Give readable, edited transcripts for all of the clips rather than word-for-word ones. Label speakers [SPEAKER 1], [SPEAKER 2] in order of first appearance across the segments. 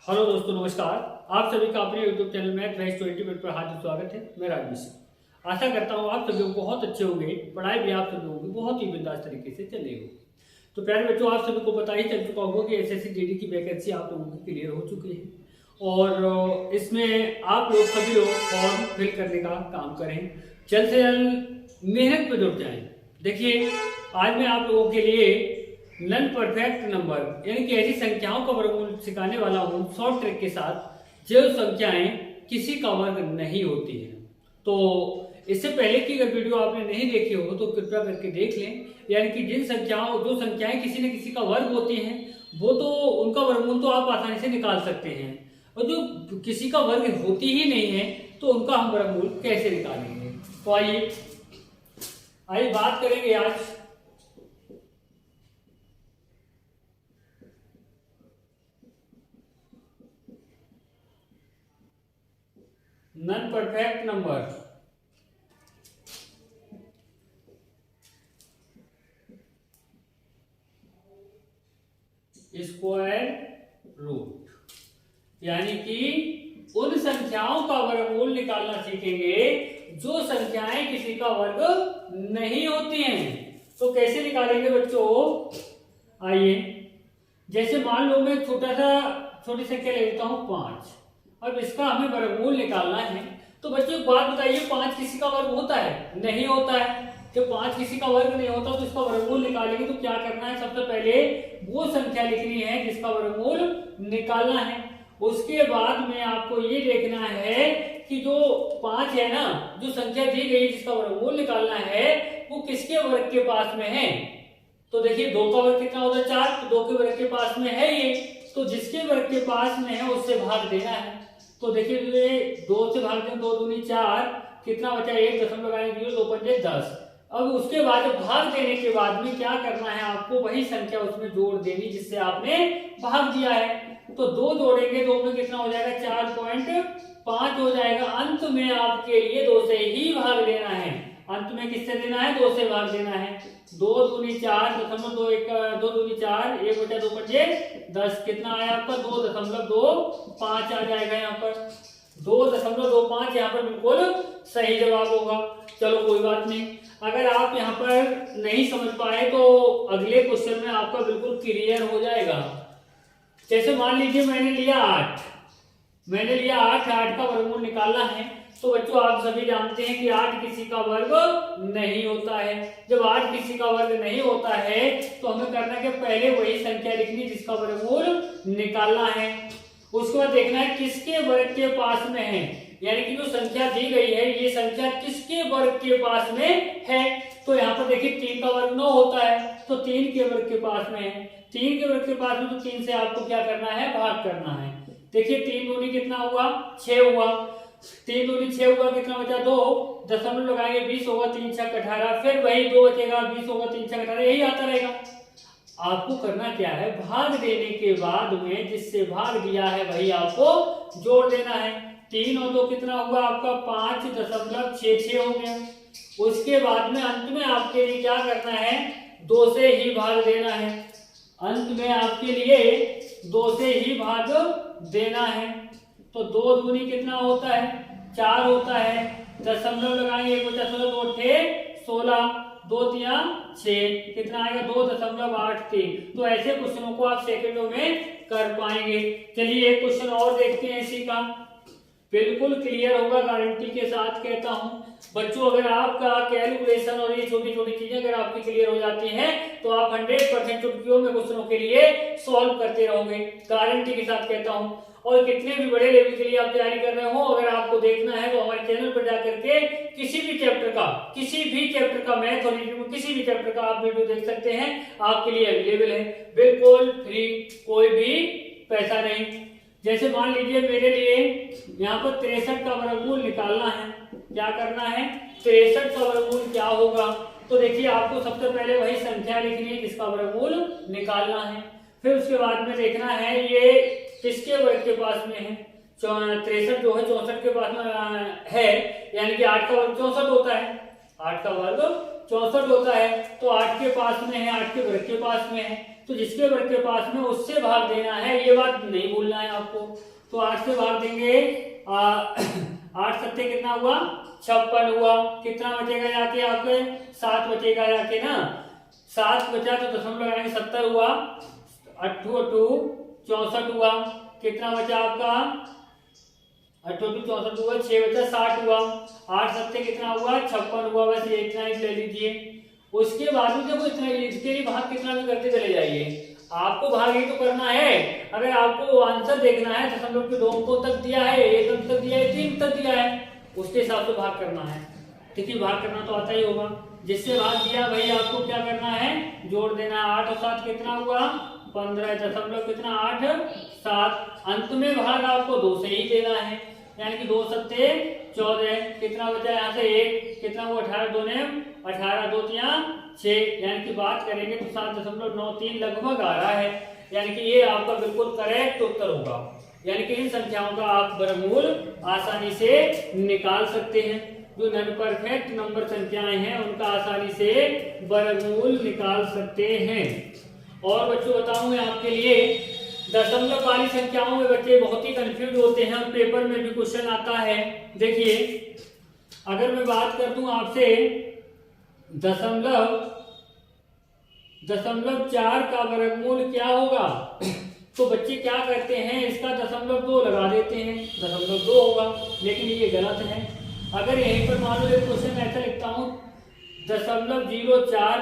[SPEAKER 1] Hello दोस्तों, नमस्कार। आप सभी का अपने यूट्यूब चैनल मैथ राइज 20 पर हार्दिक स्वागत है। मैं राजवीर। आशा करता हूँ आप सभी बहुत अच्छे होंगे, पढ़ाई भी आप सभी होगी बहुत ही बिंदास तरीके से चल रही होगी। तो प्यारे बच्चों, आप सभी को पता ही चल चुका होगा कि एसएससी जीडी की वैकेंसी आप लोगों की क्लियर हो चुकी है और इसमें आप लोग सभी लोग फॉर्म फिल करने का काम करें, जल्द से जल्द मेहनत पर जुट जाएं। देखिए, आज मैं आप लोगों के लिए नॉन परफेक्ट नंबर यानी कि ऐसी संख्याओं का वर्गमूल सिखाने वाला हूं शॉर्ट ट्रिक के साथ, जो संख्याएं किसी का वर्ग नहीं होती हैं। तो इससे पहले की अगर वीडियो आपने नहीं देखी हो तो कृपया करके देख लें। यानी कि जो संख्याएं किसी न किसी का वर्ग होती हैं, वो तो उनका वर्गमूल तो आप आसानी से निकाल सकते हैं, और जो किसी का वर्ग होती ही नहीं है तो उनका हम वर्गमूल कैसे निकालेंगे। तो आइए बात करेंगे आज non perfect number. Square root यानी कि उन संख्याओं का वर्गमूल निकालना सीखेंगे जो संख्याएं किसी का वर्ग नहीं होती हैं। तो कैसे निकालेंगे बच्चों? आइए, जैसे मान लो मैं छोटी संख्या ले लेता हूं 5। अब इसका हमें वर्गमूल निकालना है। तो बच्चों एक बात बताइए, 5 किसी का वर्ग होता है? नहीं होता है। जब 5 किसी का वर्ग नहीं होता तो इसका वर्गमूल निकालेंगे तो क्या करना है? सबसे पहले वो संख्या लिखनी है जिसका वर्गमूल निकालना है। उसके बाद में आपको ये देखना है कि जो 5 है ना, जो संख्या दी गई जिसका वर्गमूल निकालना है, वो किसके वर्ग के पास में है। तो देखिए 2 का वर्ग कितना होता है? 4। तो 2 के वर्ग के पास में है ये, तो जिसके वर्ग के पास में है उससे भाग देना है। तो देखिए 2 से भाग दें, 2 दूनी 4, कितना बचा? 1 दशमलव लगाएंगे, 2 पंजे 10। अब उसके बाद भाग देने के बाद में क्या करना है? आपको वही संख्या उसमें जोड़ देनी जिससे आपने भाग दिया है। तो 2 जोड़ेंगे, 2 में कितना हो जाएगा? 4.5 हो जाएगा। अंत में आपके लिए 2 से ही भाग देना है। अंत में किससे देना है? 2 से भाग देना है। 2 दूनी 4 दशमलव 2 1 2 दूनी 4, 1 बचा 2 पंजे 10, कितना आया आपका? 2.25 आ जाएगा। यहाँ पर 2.25 यहाँ पर बिल्कुल सही जवाब होगा। चलो कोई बात नहीं, अगर आप यहाँ पर नहीं समझ पाए तो अगले क्वेश्चन में आपका बिल्कुल क्लियर हो जाएगा। जैसे मान लीजिए मैंने लिया 8 का वर्गमूल निकालना है। तो बच्चों आप सभी जानते हैं कि 8 किसी का वर्ग नहीं होता है। जब 8 किसी का वर्ग नहीं होता है तो हमें करना है पहले वही संख्या लिखनी जिसका वर्गमूल निकालना है। उसके बाद देखना है किसके वर्ग के पास में है, यानी कि जो संख्या दी गई है ये संख्या किसके वर्ग के पास में है। तो यहाँ पर देखिए 3 का वर्ग 9 होता है, तो 3 के वर्ग के पास में है। 3 के वर्ग के पास में, तो 3 से आपको क्या करना है? भाग करना है। देखिए 3 दूनी कितना हुआ? 6 हुआ। 3 दूनी 6 हुआ, कितना बचा? 2 दशमलव लगाएंगे, 20 होगा। 3 छक 18, फिर वही 2 बचेगा, 20 होगा, 3 छक 18, यही आता रहेगा। आपको करना क्या है? भाग देने के बाद में जिससे भाग दिया है वही आपको जोड़ देना है। 3 और 2 कितना हुआ आपका? 5.66 हो गया। उसके बाद में अंत में आपके लिए क्या करना है? 2 से ही भाग देना है। अंत में आपके लिए 2 से ही भाग देना है। तो 2 दूनी कितना होता है? 4 होता है। दशमलव लगाएंगे, 1 बचा 16, 2 थे 16, 2 तिया 6, कितना आएगा? 2.83। तो ऐसे क्वेश्चनों को आप सेकंडों में कर पाएंगे। चलिए एक क्वेश्चन और देखते हैं इसी का, बिल्कुल क्लियर होगा, गारंटी के साथ कहता हूं। बच्चों अगर आपका कैलकुलेशन और ये छोटी छोटी चीजें अगर आपकी क्लियर हो जाती हैं तो आप 100% चुटकियों में क्वेश्चनों के लिए सॉल्व करते रहोगे, गारंटी के साथ कहता हूं। और कितने भी बड़े लेवल के लिए आप तैयारी कर रहे हो, अगर आपको देखना है तो हमारे चैनल पर जाकर के किसी भी चैप्टर का मैथ और किसी भी चैप्टर का आप वीडियो देख सकते हैं, आपके लिए अवेलेबल है, बिल्कुल फ्री, कोई भी पैसा नहीं। जैसे मान लीजिए मेरे लिए यहाँ पर 63 का वर्गमूल निकालना है। क्या करना है? 63 का वर्गमूल क्या होगा? तो देखिए आपको सबसे पहले वही संख्या लिखनी है जिसका वर्गमूल निकालना है। फिर उसके बाद में देखना है ये किसके वर्ग के पास में है। 63 जो है 64 के पास में है, यानी कि 8 का वर्ग 64 होता है। 8 का वर्ग 64 होता है, तो 8 के पास में है, 8 के वर्ग के पास में है। तो जिसके वर्ग के पास में उससे भाग देना है, ये बात नहीं भूलना है आपको। तो 8 से भाग देंगे, 8 सत्ते कितना हुआ 56 हुआ। कितना बचेगा जाके आपके 7 बचेगा जाके ना, 7 बचा तो दशमलव लगाएंगे 70 हुआ, 8 64 हुआ। कितना बचा आपका 8 64 हुआ, 6 बचा 60 हुआ। 8 सत्ते कितना हुआ 56 हुआ। बस ये इतना ही ले लीजिए। उसके बाद में देखो इतना, इसके लिए भाग कितना भी करते चले जाइए, आपको भाग ये तो करना है। अगर आपको आंसर देखना है दशमलव के 2 अंकों तक दिया है, 1 अंक तक दिया है, 3 तक दिया है, उसके हिसाब से भाग करना है। देखिए भाग करना तो आता ही होगा। जिससे भाग दिया भाई आपको क्या करना है, जोड़ देना। 8 और 7 कितना हुआ 15, दशमलव कितना 8 7। अंत में भाग आपको 2 से ही देना है, यानी कि 2 सत्ते 14। कितना बचा यहाँ से 1, कितना हुआ 18 2 ने 18, 2 6, यानी कि बात करेंगे तो 7.93 लगभग आ रहा है, यानी कि ये आपका बिल्कुल करेक्ट उत्तर होगा। यानी कि इन संख्याओं का आप वर्गमूल आसानी से निकाल सकते हैं। जो नॉन परफेक्ट नंबर संख्याएं हैं उनका आसानी से वर्गमूल निकाल सकते हैं। और बच्चों बताऊं आपके लिए, दशमलव वाली संख्याओं में बच्चे बहुत ही कंफ्यूज होते हैं और पेपर में भी क्वेश्चन आता है। देखिए अगर मैं बात कर दूं आपसे दशमलव 4 का वर्गमूल क्या होगा, तो बच्चे क्या करते हैं, इसका दशमलव 2 लगा देते हैं, दशमलव 2 होगा, लेकिन ये गलत है। अगर यहीं पर मान लो एक क्वेश्चन ऐसा लिखता हूं 0.04,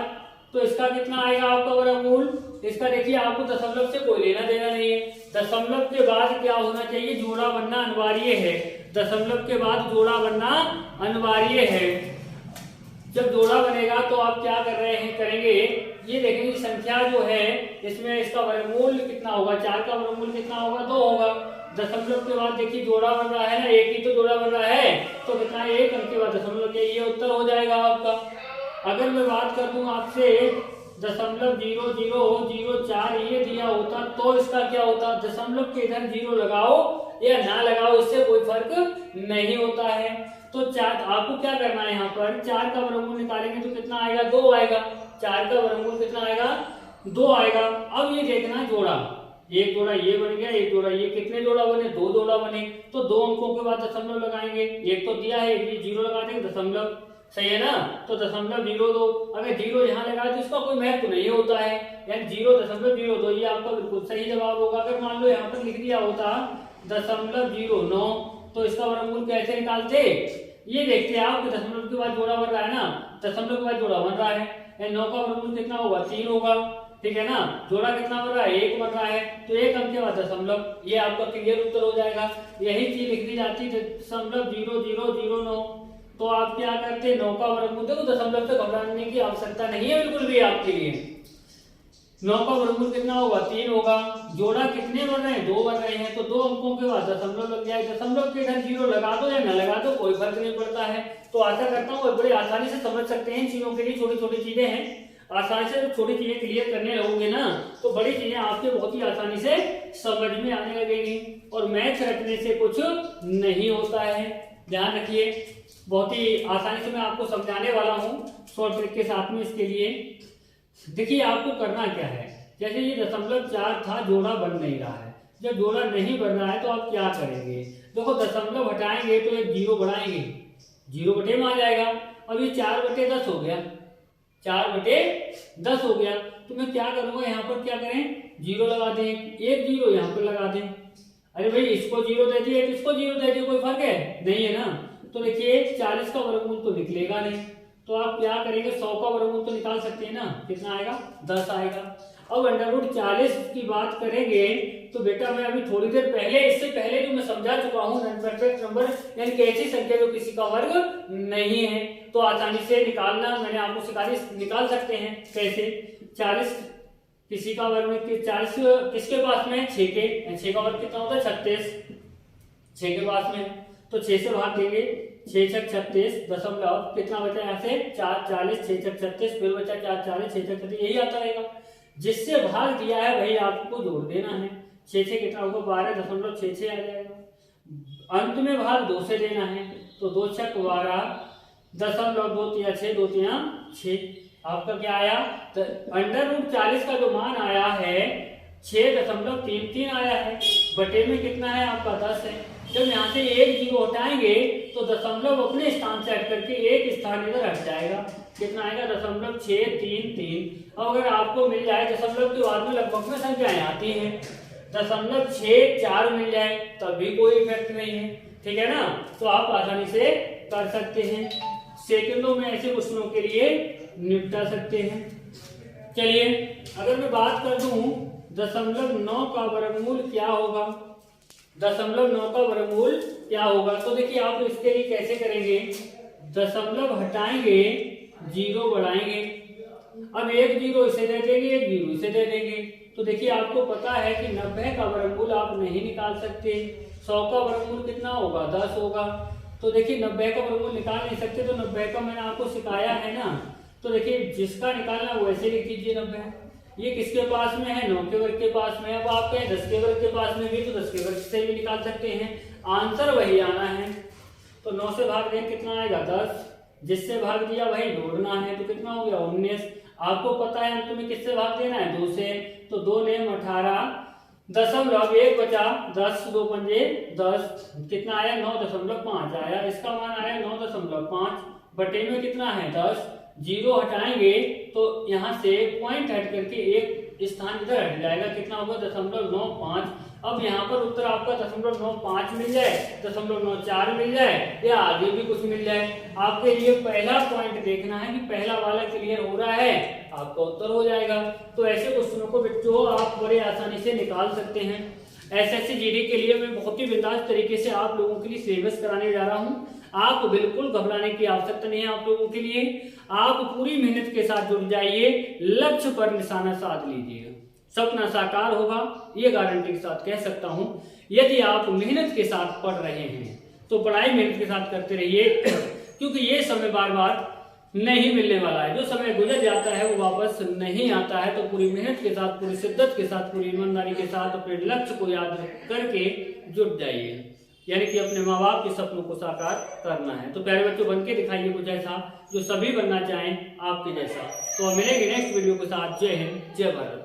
[SPEAKER 1] तो इसका कितना आएगा आपका वर्गमूल। इसका देखिए आपको दशमलव से कोई लेना देना नहीं है। दशमलव के बाद क्या होना चाहिए, जोड़ा बनना अनिवार्य है। दशमलव के बाद जोड़ा बनना अनिवार्य है। जब जोड़ा बनेगा तो आप क्या कर रहे हैं करेंगे, ये देखेंगे संख्या जो है इसमें इसका वर्गमूल कितना होगा, 4 का वर्गमूल कितना होगा 2 होगा। दशमलव के बाद देखिए जोड़ा बन रहा है ना, एक ही तो जोड़ा बन रहा है, तो कितना 1 अंक के बाद दशमलव, ये उत्तर हो जाएगा आपका। अगर मैं बात कर दूं आपसे 0.0004 ये दिया होता तो इसका क्या होता, दशमलव के इधर 0 लगाओ या ना लगाओ इससे कोई फर्क नहीं होता है। तो 4 आपको क्या करना है, यहाँ पर 4 का वर्गमूल निकालेंगे तो कितना आएगा 2 आएगा। 4 का वर्गमूल कितना आएगा 2 आएगा। अब ये देखना जोड़ा, एक जोड़ा ये बन गया, एक जोड़ा ये, कितने जोड़ा बने 2 जोड़ा बने। तो 2 अंकों के बाद दशमलव लगाएंगे, एक तो दिया है, एक 0 लगा देंगे, दशमलव, सही है ना। तो 0.02, अगर 0 यहाँ लगा तो इसका कोई महत्व नहीं होता है, यानी 0.02 ये आपका बिल्कुल सही जवाब होगा। अगर मान लो यहाँ पर लिख दिया होता 0.09, तो इसका वर्गमूल कैसे निकालते, ये देखते हैं आप, दशमलव के बाद जोड़ा बन रहा है ना, दशमलव के बाद जोड़ा बन रहा है, 9 का वर्गमूल कितना होगा 3 होगा, ठीक है ना। जोड़ा कितना बन रहा है 1 बन रहा है, तो 1 अंक के बाद दशमलव, ये आपका क्लियर उत्तर हो जाएगा। यही चीज लिख दी जाती है 0.0009, तो आप क्या करते 9 का वर्गमूल, देखो दशमलव से घबराने की आवश्यकता नहीं है बिल्कुल भी आपके लिए। 9 का वर्गमूल कितना होगा 3 होगा। जोड़ा कितने बन रहे हैं 2 बन रहे हैं, तो 2 अंकों के बाद दशमलव लग जाए। दशमलव के इधर 0 लगा दो या न लगा दो कोई फर्क नहीं पड़ता है। तो आशा करता हूँ बड़े आसानी से समझ सकते हैं। चीजों के लिए छोटी छोटी चीजें हैं, आसानी से जब छोटी चीजें क्लियर करने लगोगे ना तो बड़ी चीजें आपके बहुत ही आसानी से समझ में आने लगेगी। और मैथ रखने से कुछ नहीं होता है, ध्यान रखिए। बहुत ही आसानी से मैं आपको समझाने वाला हूँ शॉर्ट ट्रिक के साथ में। इसके लिए देखिए आपको करना क्या है, जैसे ये 0.4 था, जोड़ा बन नहीं रहा है। जब जोड़ा नहीं बन रहा है तो आप क्या करेंगे, देखो दशमलव हटाएंगे तो एक 0 बढ़ाएंगे, 0 बटे में आ जाएगा। अब ये 4/10 हो गया, 4/10 हो गया। तो मैं क्या करूंगा, यहाँ पर क्या करें 0 लगा दें, एक 0 यहाँ पर लगा दें। अरे भाई इसको 0 दे दिए तो इसको 0 दे दिए, कोई फर्क है नहीं है ना। तो देखिए 40 का वर्गमूल तो निकलेगा नहीं, तो आप क्या करेंगे 100 का वर्गमूल तो निकाल सकते हैं ना, कितना आएगा 10 आएगा। अब √40 की बात करेंगे तो बेटा मैं अभी थोड़ी देर पहले, इससे पहले जो मैं समझा चुका हूँ नॉन परफेक्ट नंबर यानी कि ऐसी संख्या जो किसी का वर्ग नहीं है, तो आसानी से निकालना मैंने आपको सिखा दी, निकाल सकते हैं कैसे। 40 किसी का वर्ग में, 40 किसके पास में 6 के, 6 का वर्ग कितना होता है 36, 6 के पास में, तो 6 से भाग देंगे, 6 छक 36 दशमलव कितना बचा यहाँ से 4 40, 6 छक 36, फिर बचा 4 40, 6 छक 36, यही आता रहेगा। जिससे भाग दिया है भाई आपको जोड़ देना है, 6 6 कितना होगा 12.66 आ जाएगा। अंत में भाग 2 से देना है, तो 2 छक 12 दशमलव 2 3 6 2 3 6, आपका क्या आया, तो √40 का जो मान आया है 6.33 आया है, बटे में कितना है आपका 10 है। जब यहाँ से एक जीरो हटाएंगे तो दशमलव अपने स्थान से हट करके एक स्थान इधर हट जाएगा, कितना आएगा 0.633। अब अगर आपको मिल जाए दशमलव के बाद में लगभग में संख्याएं आती हैं, 0.64 मिल जाए तब भी कोई इफेक्ट नहीं है, ठीक है ना, तो आप आसानी से कर सकते हैं, सेकंडों में ऐसे क्वेश्चनों के लिए निपटा सकते हैं। चलिए अगर मैं बात कर दूं 0.9 का वर्गमूल क्या होगा, 0.9 का वर्गमूल क्या होगा, तो देखिए आप इसके लिए कैसे करेंगे, दशमलव हटाएंगे, जीरो बढ़ाएंगे, अब एक जीरो इसे दे देंगे, एक जीरो इसे दे देंगे, तो देखिए आपको पता है कि 90 का वर्गमूल आप नहीं निकाल सकते, 100 का वर्गमूल कितना होगा 10 होगा, तो देखिए 90 का वर्गमूल निकाल नहीं सकते, तो 90 का मैंने आपको सिखाया है ना, तो देखिए जिसका निकालना वैसे लिख दीजिए 90। ये किसके पास में है, 9 के वर्ग के पास में। अब आप कहें 10 के वर्ग के पास में भी, तो 10 के वर्ग से भी निकाल सकते हैं, आंसर वही आना है। तो 9 से भाग दें कितना आएगा 10, जिससे भाग दिया वही जोड़ना है, तो कितना हो गया 19। आपको पता है तुम्हें किससे भाग देना है 2 से, तो 2 ने 18, दशमलव 1 बचा 10, 2 पंजे 10, कितना आया 9.5 आया, इसका मान आया 9.5, बटे में कितना है 10, जीरो हटाएंगे तो यहाँ से पॉइंट हट करके एक स्थान इधर हट जाएगा, कितना होगा 0.95। अब यहाँ पर उत्तर आपका 0.95 मिल जाए, 0.94 मिल जाए, या आगे भी कुछ मिल जाए, आपके लिए पहला पॉइंट देखना है कि पहला वाला क्लियर हो रहा है, आपका उत्तर हो जाएगा। तो ऐसे क्वेश्चनों को बच्चों आप बड़े आसानी से निकाल सकते हैं। एसएससी जीडी के लिए मैं बहुत ही बिंदास तरीके से आप लोगों के लिए सिलेबस कराने जा रहा हूँ, आप बिल्कुल घबराने की आवश्यकता नहीं है। आप लोगों के लिए आप पूरी मेहनत के साथ जुट जाइए, लक्ष्य पर निशाना साध लीजिए, सपना साकार होगा, ये गारंटी के साथ कह सकता हूं। यदि आप मेहनत के साथ पढ़ रहे हैं तो पढ़ाई मेहनत के साथ करते रहिए, क्योंकि ये समय बार बार नहीं मिलने वाला है, जो समय गुजर जाता है वो वापस नहीं आता है। तो पूरी मेहनत के साथ, पूरी शिद्दत के साथ, पूरी ईमानदारी के साथ अपने लक्ष्य को याद करके जुट जाइए, यानी कि अपने माँ बाप के सपनों को साकार करना है। तो प्यारे बच्चों बन के दिखाइए कुछ ऐसा जो सभी बनना चाहें आपके जैसा। तो मिलेंगे नेक्स्ट वीडियो के साथ। जय हिंद, जय भारत।